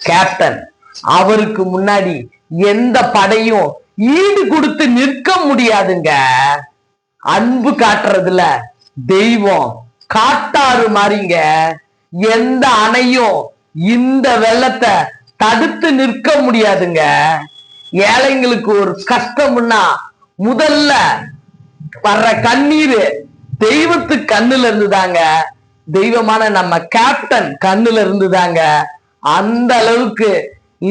Captain. அவருக்கு முன்னாடி எந்த படையும் ஈடு கொடுத்து நிற்க முடியாதுங்க. அன்பு காட்டுறதுல தெய்வம் காட்டாறு மாறிங்க. எந்த அணையும் இந்த வெள்ளத்தை தடுத்து நிற்க முடியாதுங்க. ஏழைங்களுக்கு ஒரு கஷ்டம்னா முதல்ல வர்ற கண்ணீர் தெய்வத்து கண்ணுல இருந்துதாங்க. தெய்வமான நம்ம கேப்டன் கண்ணுல இருந்துதாங்க. அந்த அளவுக்கு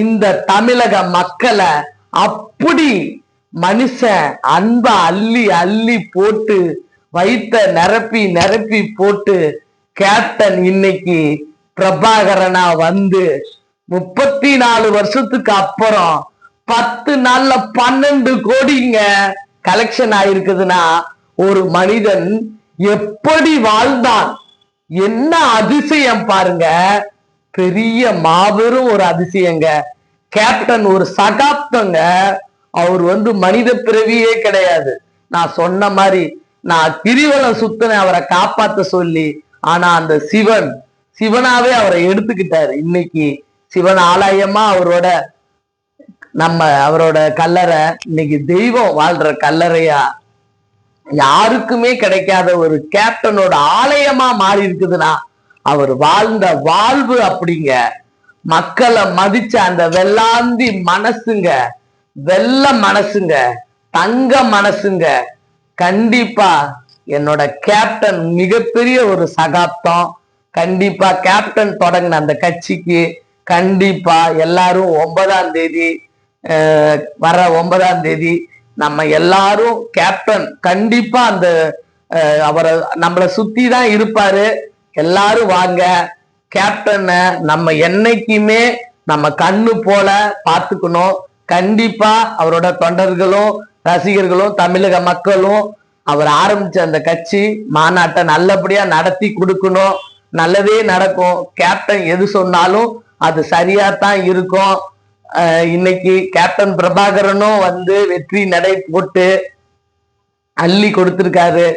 இந்த தமிழக மக்களை அப்படி மனுஷன் அன்ப அள்ளி அள்ளி போட்டு வைத்த நிரப்பி நிரப்பி போட்டு கேப்டன் இன்னைக்கு பிரபாகரனா வந்து 34 வருஷத்துக்கு அப்புறம் 10 நாள்ல 12 கோடிங்க கலெக்ஷன் ஆயிருக்குதுன்னா ஒரு மனிதன் எப்படி வாழ்ந்தான், என்ன அதிசயம் பாருங்க. பெரிய மாபெரும் ஒரு அதிசயங்க. கேப்டன் ஒரு சகாப்தங்க. அவர் மனித பிறவியே கிடையாது. நான் சொன்ன மாதிரி நான் கிரிவலம் சுத்தனை அவரை காப்பாத்த சொல்லி, ஆனா அந்த சிவனாவே அவரை எடுத்துக்கிட்டாரு. இன்னைக்கு சிவன் ஆலயமா அவரோட கல்லறை இன்னைக்கு தெய்வம் வாழ்ற கல்லறையா யாருக்குமே கிடைக்காத ஒரு கேப்டனோட ஆலயமா மாறி இருக்குதுன்னா அவர் வாழ்ந்த வாழ்வு அப்படிங்க. மக்களை மதிச்ச அந்த வெள்ளாந்தி மனசுங்க, வெள்ள மனசுங்க, தங்க மனசுங்க. கண்டிப்பா என்னோட கேப்டன் மிகப்பெரிய ஒரு சகாப்தம். கண்டிப்பா கேப்டன் தொடங்கின அந்த கட்சிக்கு கண்டிப்பா எல்லாரும் 9ஆம் தேதி வர 9ஆம் தேதி நம்ம எல்லாரும் கேப்டன் கண்டிப்பா அந்த அவரை நம்மளை சுத்தி தான் இருப்பாரு. எல்லாரும் வாங்க. கேப்டனை நம்ம என்னைக்குமே நம்ம கண்ணு போல பார்த்துக்கணும். கண்டிப்பா அவரோட தொண்டர்களும் ரசிகர்களும் தமிழக மக்களும் அவர் ஆரம்பிச்ச அந்த கட்சி மாநாட்டை நல்லபடியா நடத்தி கொடுக்கணும். நல்லதே நடக்கும். கேப்டன் எது சொன்னாலும் அது சரியாத்தான் இருக்கும். இன்னைக்கு கேப்டன் பிரபாகரனும் வெற்றி நடை போட்டு அள்ளி கொடுத்திருக்காரு.